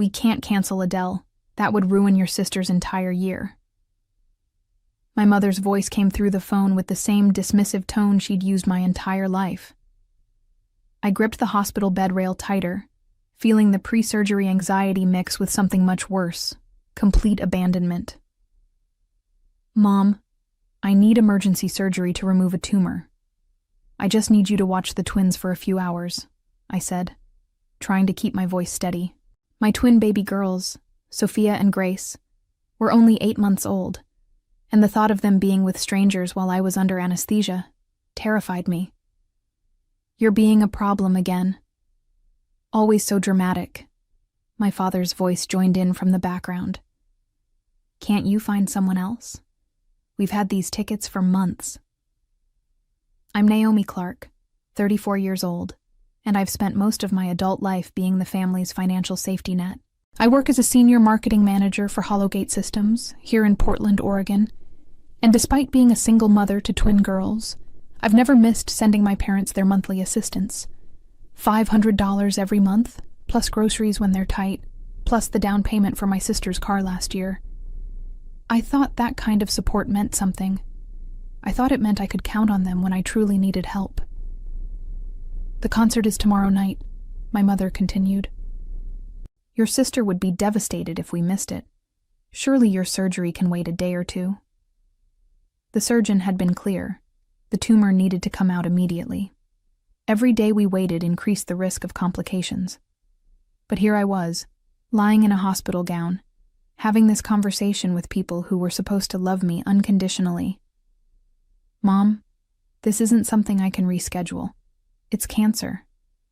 "We can't cancel Adele. That would ruin your sister's entire year." My mother's voice came through the phone with the same dismissive tone she'd used my entire life. I gripped the hospital bed rail tighter, feeling the pre-surgery anxiety mix with something much worse: complete abandonment. "Mom, I need emergency surgery to remove a tumor. I just need you to watch the twins for a few hours," I said, trying to keep my voice steady. My twin baby girls, Sophia and Grace, were only 8 months old, and the thought of them being with strangers while I was under anesthesia terrified me. "You're being a problem again. Always so dramatic." My father's voice joined in from the background. "Can't you find someone else? We've had these tickets for months." I'm Naomi Clark, 34 years old, and I've spent most of my adult life being the family's financial safety net. I work as a senior marketing manager for Hollowgate Systems here in Portland, Oregon, and despite being a single mother to twin girls, I've never missed sending my parents their monthly assistance. $500 every month, plus groceries when they're tight, plus the down payment for my sister's car last year. I thought that kind of support meant something. I thought it meant I could count on them when I truly needed help. "The concert is tomorrow night," my mother continued. "Your sister would be devastated if we missed it. Surely your surgery can wait a day or two." The surgeon had been clear. The tumor needed to come out immediately. Every day we waited increased the risk of complications. But here I was, lying in a hospital gown, having this conversation with people who were supposed to love me unconditionally. "Mom, this isn't something I can reschedule. It's cancer.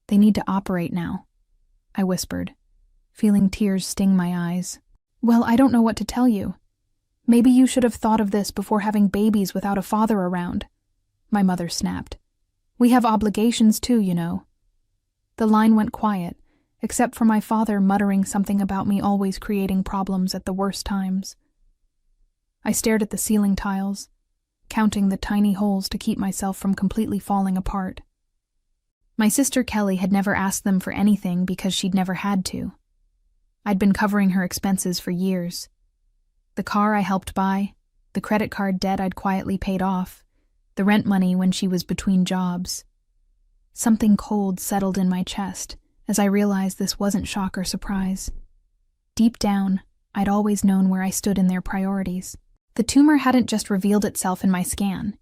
They need to operate now," I whispered, feeling tears sting my eyes. "Well, I don't know what to tell you. Maybe you should have thought of this before having babies without a father around," my mother snapped. "We have obligations too, you know." The line went quiet, except for my father muttering something about me always creating problems at the worst times. I stared at the ceiling tiles, counting the tiny holes to keep myself from completely falling apart. My sister Kelly had never asked them for anything because she'd never had to. I'd been covering her expenses for years. The car I helped buy, the credit card debt I'd quietly paid off, the rent money when she was between jobs. Something cold settled in my chest as I realized this wasn't shock or surprise. Deep down, I'd always known where I stood in their priorities. The tumor hadn't just revealed itself in my scan.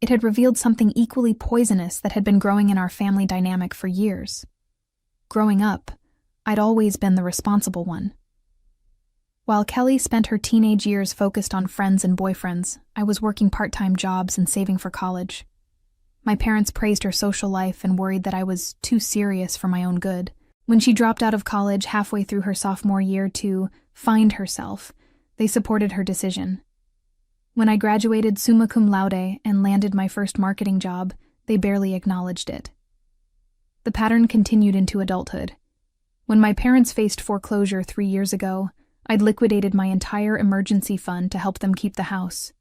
It had revealed something equally poisonous that had been growing in our family dynamic for years. Growing up, I'd always been the responsible one. While Kelly spent her teenage years focused on friends and boyfriends, I was working part-time jobs and saving for college. My parents praised her social life and worried that I was too serious for my own good. When she dropped out of college halfway through her sophomore year to find herself, they supported her decision. When I graduated summa cum laude and landed my first marketing job, they barely acknowledged it. The pattern continued into adulthood. When my parents faced foreclosure 3 years ago, I'd liquidated my entire emergency fund to help them keep the house.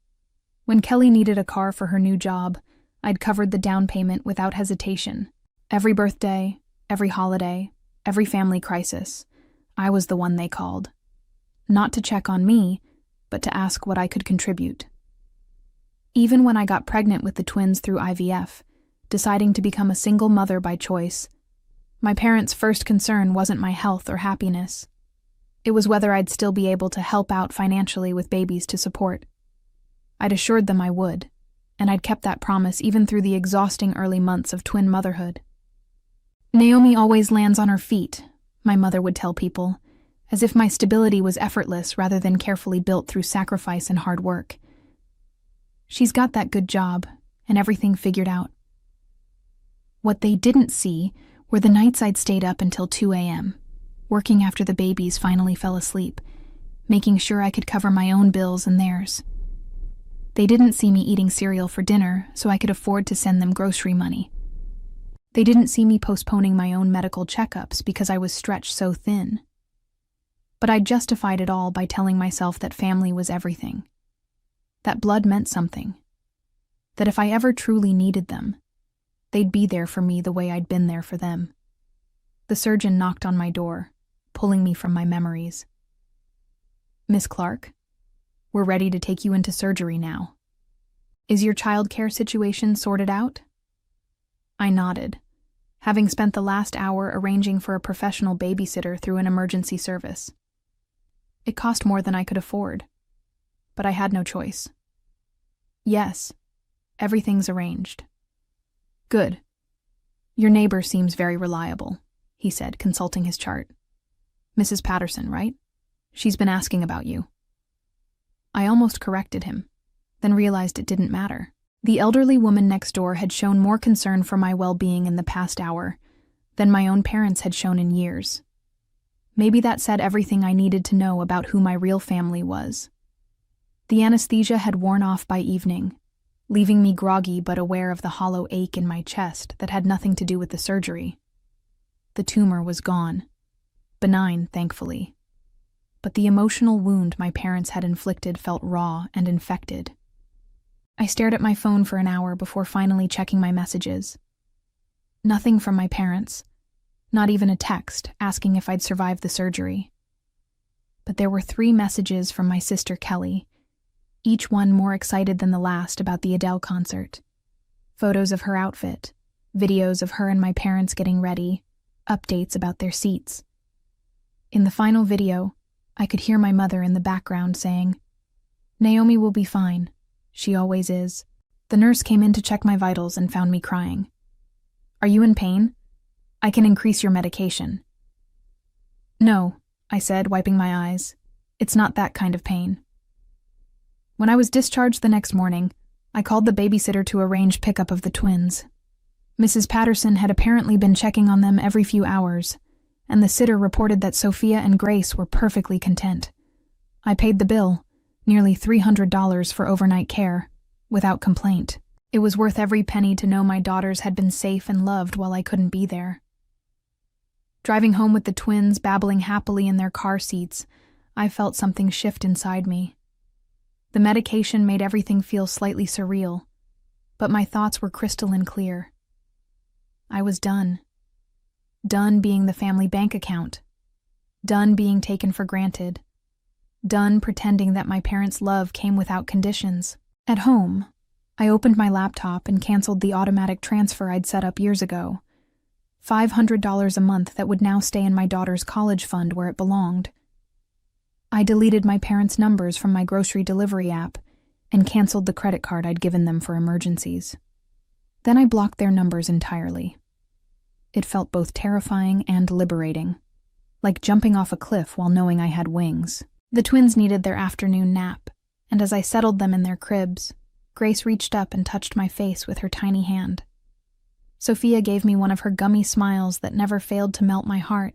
When Kelly needed a car for her new job, I'd covered the down payment without hesitation. Every birthday, every holiday, every family crisis, I was the one they called. Not to check on me, but to ask what I could contribute. Even when I got pregnant with the twins through IVF, deciding to become a single mother by choice, my parents' first concern wasn't my health or happiness. It was whether I'd still be able to help out financially with babies to support. I'd assured them I would, and I'd kept that promise even through the exhausting early months of twin motherhood. "Naomi always lands on her feet," my mother would tell people, as if my stability was effortless rather than carefully built through sacrifice and hard work. "She's got that good job, and everything figured out." What they didn't see were the nights I'd stayed up until 2 a.m., working after the babies finally fell asleep, making sure I could cover my own bills and theirs. They didn't see me eating cereal for dinner so I could afford to send them grocery money. They didn't see me postponing my own medical checkups because I was stretched so thin. But I justified it all by telling myself that family was everything. That blood meant something. That if I ever truly needed them, they'd be there for me the way I'd been there for them. The surgeon knocked on my door, pulling me from my memories. "Miss Clark, we're ready to take you into surgery now. Is your childcare situation sorted out?" I nodded, having spent the last hour arranging for a professional babysitter through an emergency service. It cost more than I could afford, but I had no choice. "Yes, everything's arranged." "Good. Your neighbor seems very reliable," he said, consulting his chart. "Mrs. Patterson, right? She's been asking about you." I almost corrected him, then realized it didn't matter. The elderly woman next door had shown more concern for my well-being in the past hour than my own parents had shown in years. Maybe that said everything I needed to know about who my real family was. The anesthesia had worn off by evening, leaving me groggy but aware of the hollow ache in my chest that had nothing to do with the surgery. The tumor was gone. Benign, thankfully. But the emotional wound my parents had inflicted felt raw and infected. I stared at my phone for an hour before finally checking my messages. Nothing from my parents, not even a text asking if I'd survived the surgery. But there were 3 messages from my sister Kelly, each one more excited than the last about the Adele concert. Photos of her outfit, videos of her and my parents getting ready, updates about their seats. In the final video, I could hear my mother in the background saying, "Naomi will be fine. She always is." The nurse came in to check my vitals and found me crying. "Are you in pain? I can increase your medication." "No," I said, wiping my eyes. "It's not that kind of pain." When I was discharged the next morning, I called the babysitter to arrange pickup of the twins. Mrs. Patterson had apparently been checking on them every few hours, and the sitter reported that Sophia and Grace were perfectly content. I paid the bill, nearly $300 for overnight care, without complaint. It was worth every penny to know my daughters had been safe and loved while I couldn't be there. Driving home with the twins babbling happily in their car seats, I felt something shift inside me. The medication made everything feel slightly surreal, but my thoughts were crystalline clear. I was done. Done being the family bank account. Done being taken for granted. Done pretending that my parents' love came without conditions. At home, I opened my laptop and canceled the automatic transfer I'd set up years ago. $500 a month that would now stay in my daughter's college fund where it belonged. I deleted my parents' numbers from my grocery delivery app and canceled the credit card I'd given them for emergencies. Then I blocked their numbers entirely. It felt both terrifying and liberating, like jumping off a cliff while knowing I had wings. The twins needed their afternoon nap, and as I settled them in their cribs, Grace reached up and touched my face with her tiny hand. Sophia gave me one of her gummy smiles that never failed to melt my heart.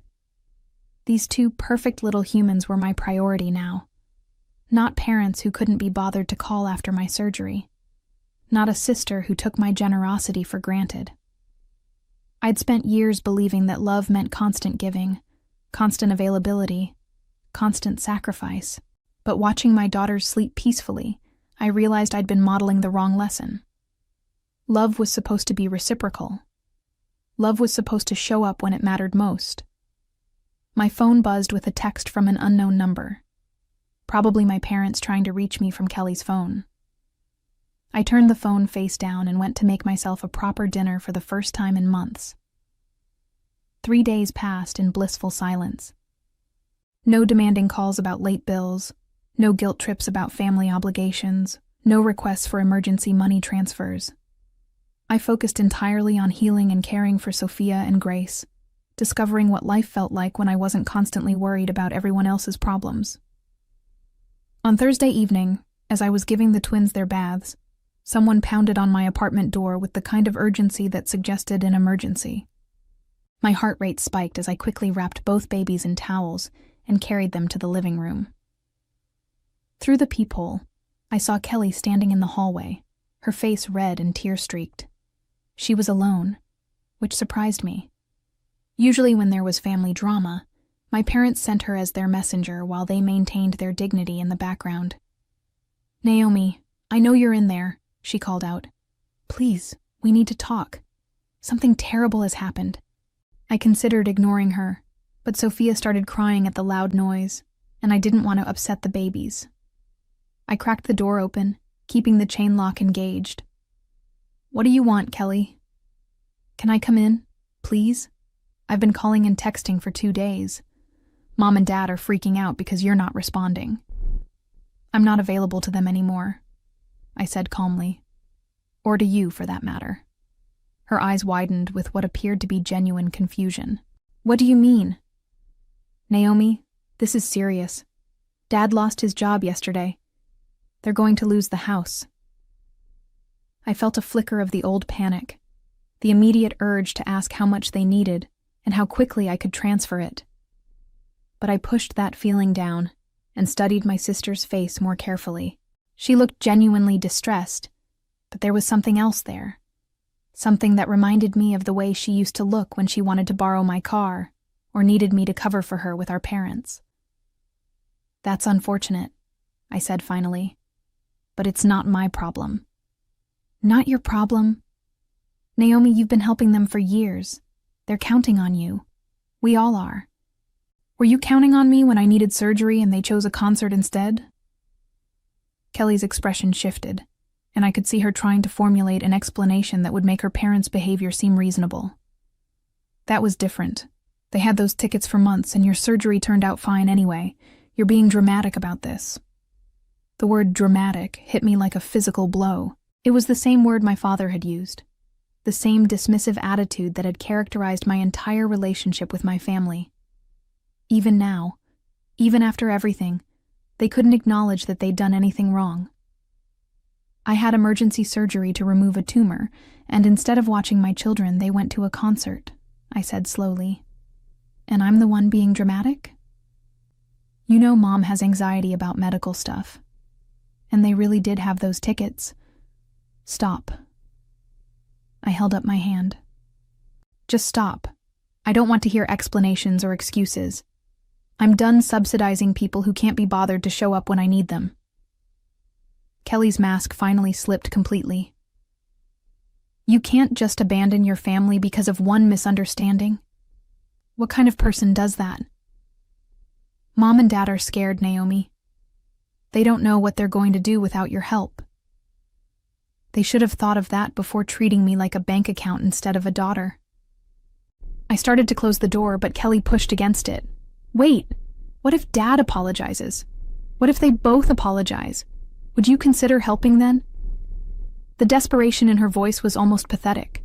These 2 perfect little humans were my priority now. Not parents who couldn't be bothered to call after my surgery. Not a sister who took my generosity for granted. I'd spent years believing that love meant constant giving, constant availability, constant sacrifice. But watching my daughters sleep peacefully, I realized I'd been modeling the wrong lesson. Love was supposed to be reciprocal. Love was supposed to show up when it mattered most. My phone buzzed with a text from an unknown number. Probably my parents trying to reach me from Kelly's phone. I turned the phone face down and went to make myself a proper dinner for the first time in months. 3 days passed in blissful silence. No demanding calls about late bills, no guilt trips about family obligations, no requests for emergency money transfers. I focused entirely on healing and caring for Sophia and Grace, discovering what life felt like when I wasn't constantly worried about everyone else's problems. On Thursday evening, as I was giving the twins their baths, someone pounded on my apartment door with the kind of urgency that suggested an emergency. My heart rate spiked as I quickly wrapped both babies in towels and carried them to the living room. Through the peephole, I saw Kelly standing in the hallway, her face red and tear-streaked. She was alone, which surprised me. Usually when there was family drama, my parents sent her as their messenger while they maintained their dignity in the background. "Naomi, I know you're in there," she called out. "Please, we need to talk. Something terrible has happened." I considered ignoring her, But Sophia started crying at the loud noise, and I didn't want to upset the babies. I cracked the door open, keeping the chain lock engaged. "What do you want, Kelly?" "Can I come in, please? I've been calling and texting for 2 days. Mom and Dad are freaking out because you're not responding." "I'm not available to them anymore," I said calmly. "Or to you, for that matter." Her eyes widened with what appeared to be genuine confusion. "What do you mean?" "Naomi, this is serious. Dad lost his job yesterday. They're going to lose the house." I felt a flicker of the old panic, the immediate urge to ask how much they needed and how quickly I could transfer it. But I pushed that feeling down and studied my sister's face more carefully. She looked genuinely distressed, but there was something else there. Something that reminded me of the way she used to look when she wanted to borrow my car or needed me to cover for her with our parents. "That's unfortunate," I said finally, "but it's not my problem." "Not your problem? Naomi, you've been helping them for years. They're counting on you. We all are. Were you counting on me when I needed surgery and they chose a concert instead?" Kelly's expression shifted, and I could see her trying to formulate an explanation that would make her parents' behavior seem reasonable. "That was different. They had those tickets for months, and your surgery turned out fine anyway. You're being dramatic about this." The word dramatic hit me like a physical blow. It was the same word my father had used, the same dismissive attitude that had characterized my entire relationship with my family. Even now, even after everything, they couldn't acknowledge that they'd done anything wrong. "I had emergency surgery to remove a tumor, and instead of watching my children, they went to a concert," I said slowly. "And I'm the one being dramatic?" "You know Mom has anxiety about medical stuff. And they really did have those tickets." "Stop." I held up my hand. "Just stop. I don't want to hear explanations or excuses. I'm done subsidizing people who can't be bothered to show up when I need them." Kelly's mask finally slipped completely. "You can't just abandon your family because of one misunderstanding. What kind of person does that?" "Mom and Dad are scared, Naomi. They don't know what they're going to do without your help. They should have thought of that before treating me like a bank account instead of a daughter." I started to close the door, but Kelly pushed against it. "Wait, what if Dad apologizes? What if they both apologize? Would you consider helping then?" The desperation in her voice was almost pathetic.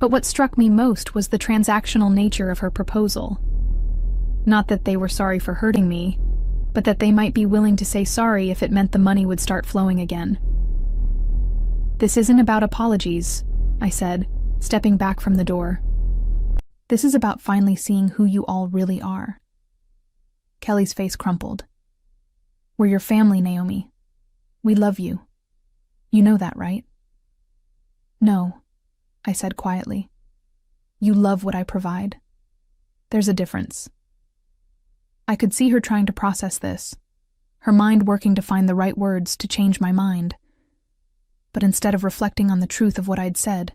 But what struck me most was the transactional nature of her proposal. Not that they were sorry for hurting me, but that they might be willing to say sorry if it meant the money would start flowing again. "This isn't about apologies," I said, stepping back from the door. "This is about finally seeing who you all really are." Kelly's face crumpled. "We're your family, Naomi. We love you. You know that, right?" "No," I said quietly. "You love what I provide. There's a difference." I could see her trying to process this, her mind working to find the right words to change my mind. But instead of reflecting on the truth of what I'd said,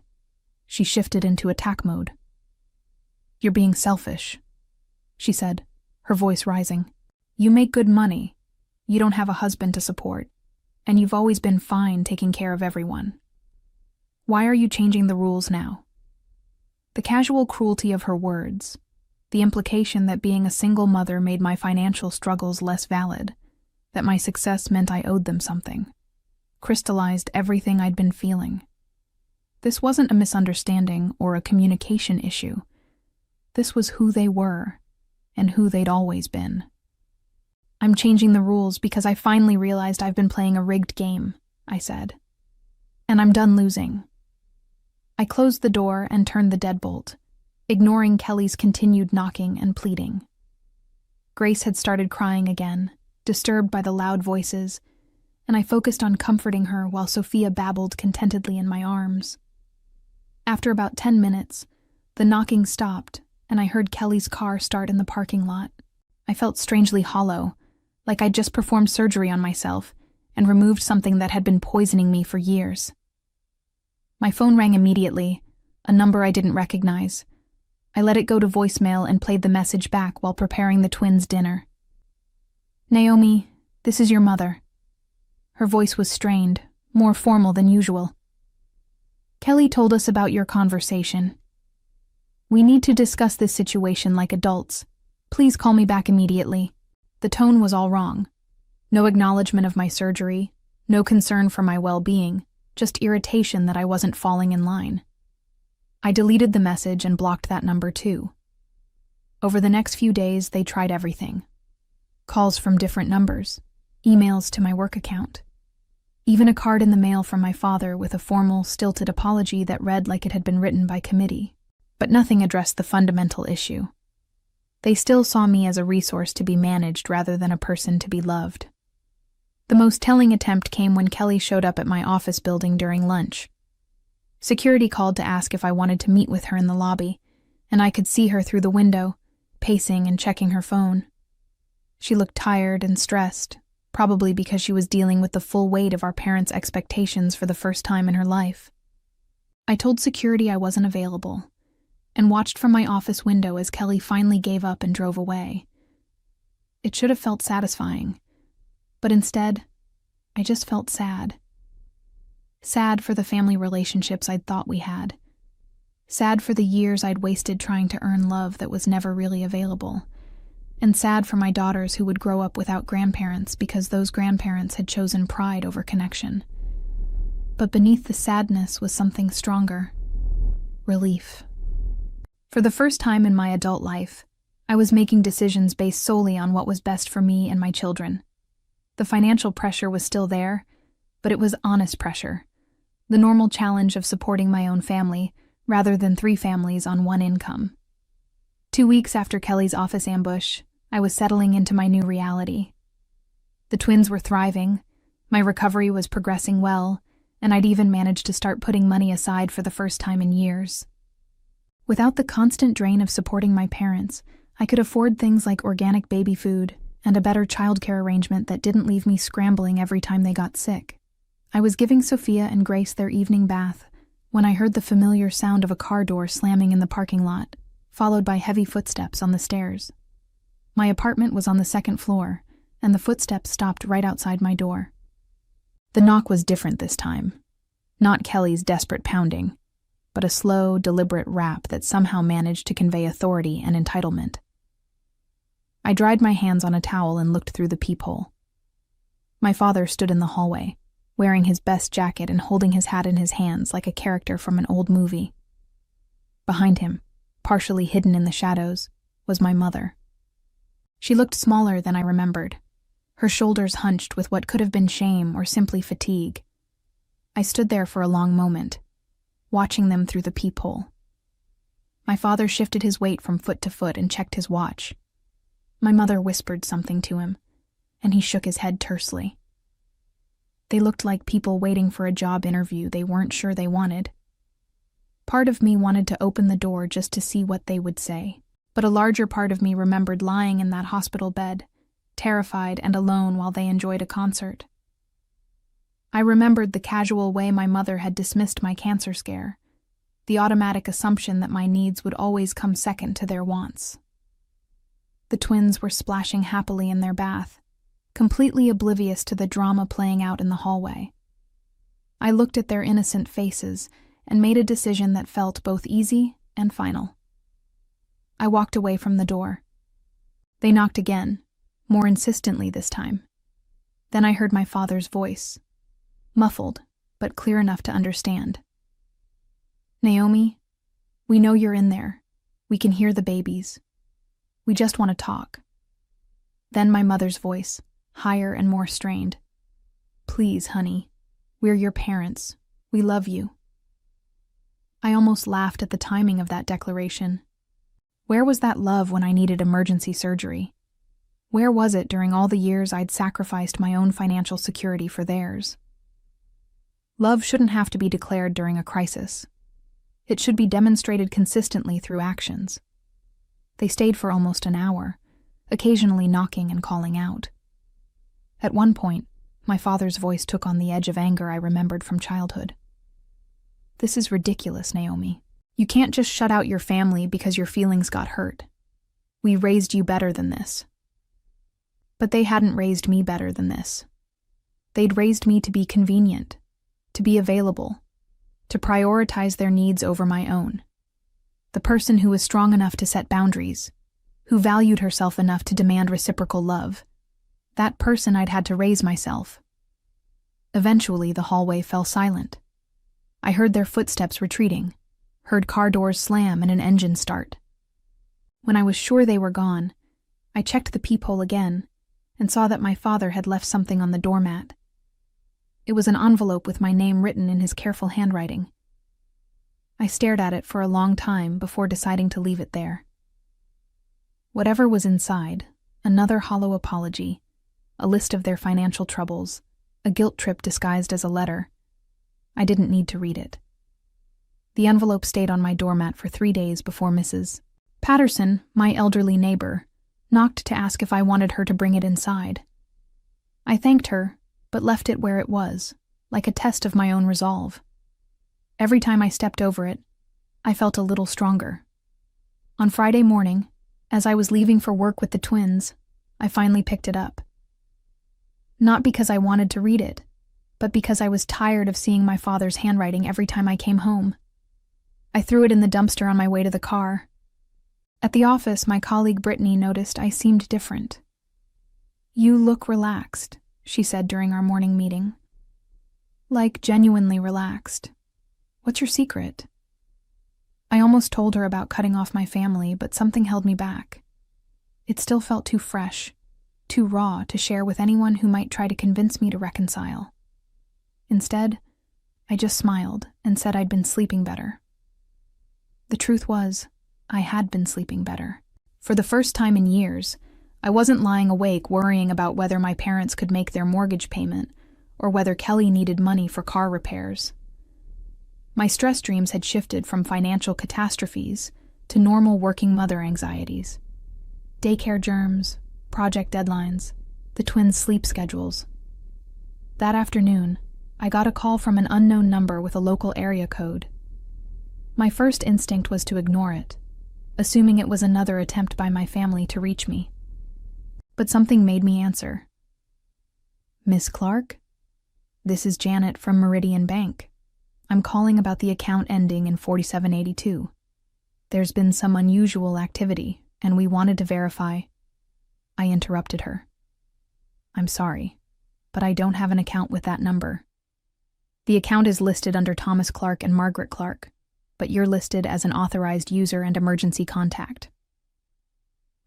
she shifted into attack mode. "You're being selfish," she said, her voice rising. "You make good money, you don't have a husband to support, and you've always been fine taking care of everyone. Why are you changing the rules now?" The casual cruelty of her words, the implication that being a single mother made my financial struggles less valid, that my success meant I owed them something, crystallized everything I'd been feeling. This wasn't a misunderstanding or a communication issue. This was who they were, and who they'd always been. "I'm changing the rules because I finally realized I've been playing a rigged game," I said. "And I'm done losing." I closed the door and turned the deadbolt, ignoring Kelly's continued knocking and pleading. Grace had started crying again, disturbed by the loud voices, and I focused on comforting her while Sophia babbled contentedly in my arms. After about 10 minutes, the knocking stopped, and I heard Kelly's car start in the parking lot. I felt strangely hollow, like I'd just performed surgery on myself and removed something that had been poisoning me for years. My phone rang immediately, a number I didn't recognize. I let it go to voicemail and played the message back while preparing the twins' dinner. "Naomi, this is your mother." Her voice was strained, more formal than usual. "Kelly told us about your conversation. We need to discuss this situation like adults. Please call me back immediately." The tone was all wrong. No acknowledgement of my surgery, no concern for my well-being, just irritation that I wasn't falling in line. I deleted the message and blocked that number too. Over the next few days, they tried everything. Calls from different numbers, emails to my work account, even a card in the mail from my father with a formal, stilted apology that read like it had been written by committee. But nothing addressed the fundamental issue. They still saw me as a resource to be managed rather than a person to be loved. The most telling attempt came when Kelly showed up at my office building during lunch. Security called to ask if I wanted to meet with her in the lobby, and I could see her through the window, pacing and checking her phone. She looked tired and stressed, probably because she was dealing with the full weight of our parents' expectations for the first time in her life. I told security I wasn't available, and watched from my office window as Kelly finally gave up and drove away. It should have felt satisfying, but instead, I just felt sad. Sad for the family relationships I'd thought we had. Sad for the years I'd wasted trying to earn love that was never really available. And sad for my daughters who would grow up without grandparents because those grandparents had chosen pride over connection. But beneath the sadness was something stronger. Relief. For the first time in my adult life, I was making decisions based solely on what was best for me and my children. The financial pressure was still there, but it was honest pressure. The normal challenge of supporting my own family, rather than 3 families on one income. 2 weeks after Kelly's office ambush, I was settling into my new reality. The twins were thriving, my recovery was progressing well, and I'd even managed to start putting money aside for the first time in years. Without the constant drain of supporting my parents, I could afford things like organic baby food and a better childcare arrangement that didn't leave me scrambling every time they got sick. I was giving Sophia and Grace their evening bath when I heard the familiar sound of a car door slamming in the parking lot, followed by heavy footsteps on the stairs. My apartment was on the 2nd floor, and the footsteps stopped right outside my door. The knock was different this time. Not Kelly's desperate pounding, but a slow, deliberate rap that somehow managed to convey authority and entitlement. I dried my hands on a towel and looked through the peephole. My father stood in the hallway, wearing his best jacket and holding his hat in his hands like a character from an old movie. Behind him, partially hidden in the shadows, was my mother. She looked smaller than I remembered, her shoulders hunched with what could have been shame or simply fatigue. I stood there for a long moment, watching them through the peephole. My father shifted his weight from foot to foot and checked his watch. My mother whispered something to him, and he shook his head tersely. They looked like people waiting for a job interview they weren't sure they wanted. Part of me wanted to open the door just to see what they would say, but a larger part of me remembered lying in that hospital bed, terrified and alone while they enjoyed a concert. I remembered the casual way my mother had dismissed my cancer scare, the automatic assumption that my needs would always come second to their wants. The twins were splashing happily in their bath, completely oblivious to the drama playing out in the hallway. I looked at their innocent faces and made a decision that felt both easy and final. I walked away from the door. They knocked again, more insistently this time. Then I heard my father's voice, muffled, but clear enough to understand. "Naomi, we know you're in there. We can hear the babies. We just want to talk." Then my mother's voice, higher and more strained. "Please, honey, we're your parents. We love you." I almost laughed at the timing of that declaration. Where was that love when I needed emergency surgery? Where was it during all the years I'd sacrificed my own financial security for theirs? Love shouldn't have to be declared during a crisis. It should be demonstrated consistently through actions. They stayed for almost an hour, occasionally knocking and calling out. At one point, my father's voice took on the edge of anger I remembered from childhood. "This is ridiculous, Naomi. You can't just shut out your family because your feelings got hurt. We raised you better than this. But they hadn't raised me better than this. They'd raised me to be convenient, to be available, to prioritize their needs over my own. The person who was strong enough to set boundaries, who valued herself enough to demand reciprocal love, that person I'd had to raise myself. Eventually, the hallway fell silent. I heard their footsteps retreating, heard car doors slam and an engine start. When I was sure they were gone, I checked the peephole again and saw that my father had left something on the doormat. It was an envelope with my name written in his careful handwriting. I stared at it for a long time before deciding to leave it there. Whatever was inside, another hollow apology, a list of their financial troubles, a guilt trip disguised as a letter. I didn't need to read it. The envelope stayed on my doormat for 3 days before Mrs. Patterson, my elderly neighbor, knocked to ask if I wanted her to bring it inside. I thanked her, but left it where it was, like a test of my own resolve. Every time I stepped over it, I felt a little stronger. On Friday morning, as I was leaving for work with the twins, I finally picked it up. Not because I wanted to read it, but because I was tired of seeing my father's handwriting every time I came home. I threw it in the dumpster on my way to the car. At the office, my colleague Brittany noticed I seemed different. "You look relaxed," she said during our morning meeting. "Like genuinely relaxed. What's your secret?" I almost told her about cutting off my family, but something held me back. It still felt too fresh, too raw to share with anyone who might try to convince me to reconcile. Instead, I just smiled and said I'd been sleeping better. The truth was, I had been sleeping better. For the first time in years, I wasn't lying awake worrying about whether my parents could make their mortgage payment or whether Kelly needed money for car repairs. My stress dreams had shifted from financial catastrophes to normal working mother anxieties. Daycare germs, project deadlines, the twins' sleep schedules. That afternoon, I got a call from an unknown number with a local area code. My first instinct was to ignore it, assuming it was another attempt by my family to reach me. But something made me answer. "Miss Clark? This is Janet from Meridian Bank. I'm calling about the account ending in 4782. There's been some unusual activity, and we wanted to verify." I interrupted her. "I'm sorry, but I don't have an account with that number. The account is listed under Thomas Clark and Margaret Clark, but you're listed as an authorized user and emergency contact."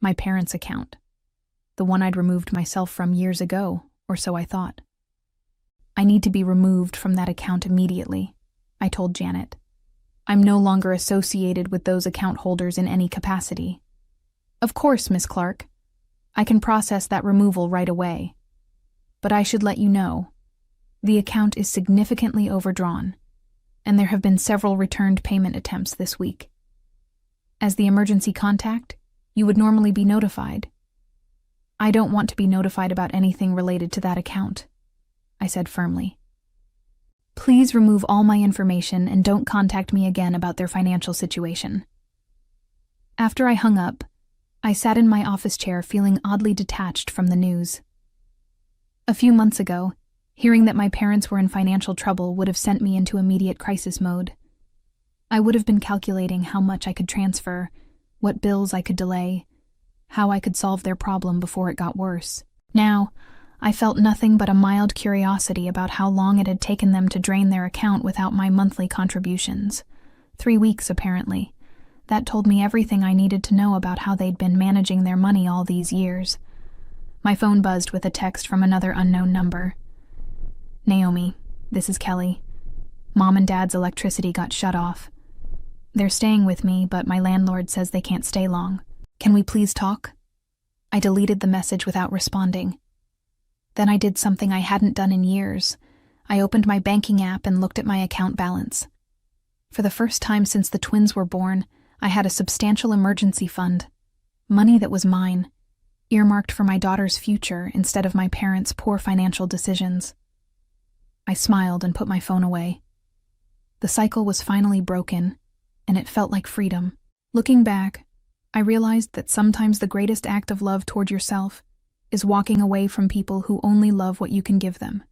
My parents' account. The one I'd removed myself from years ago, or so I thought. "I need to be removed from that account immediately," I told Janet. "I'm no longer associated with those account holders in any capacity." "Of course, Miss Clark. I can process that removal right away. But I should let you know, the account is significantly overdrawn, and there have been several returned payment attempts this week. As the emergency contact, you would normally be notified. I don't want to be notified about anything related to that account," I said firmly. "Please remove all my information and don't contact me again about their financial situation." After I hung up, I sat in my office chair feeling oddly detached from the news. A few months ago, hearing that my parents were in financial trouble would have sent me into immediate crisis mode. I would have been calculating how much I could transfer, what bills I could delay, how I could solve their problem before it got worse. Now, I felt nothing but a mild curiosity about how long it had taken them to drain their account without my monthly contributions. 3 weeks, apparently. That told me everything I needed to know about how they'd been managing their money all these years. My phone buzzed with a text from another unknown number. "Naomi, this is Kelly. Mom and Dad's electricity got shut off. They're staying with me, but my landlord says they can't stay long. Can we please talk?" I deleted the message without responding. Then I did something I hadn't done in years. I opened my banking app and looked at my account balance. For the first time since the twins were born, I had a substantial emergency fund. Money that was mine, earmarked for my daughter's future instead of my parents' poor financial decisions. I smiled and put my phone away. The cycle was finally broken, and it felt like freedom. Looking back, I realized that sometimes the greatest act of love toward yourself is walking away from people who only love what you can give them.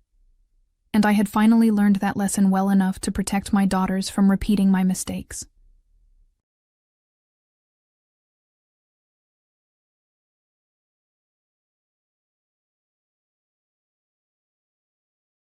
And I had finally learned that lesson well enough to protect my daughters from repeating my mistakes.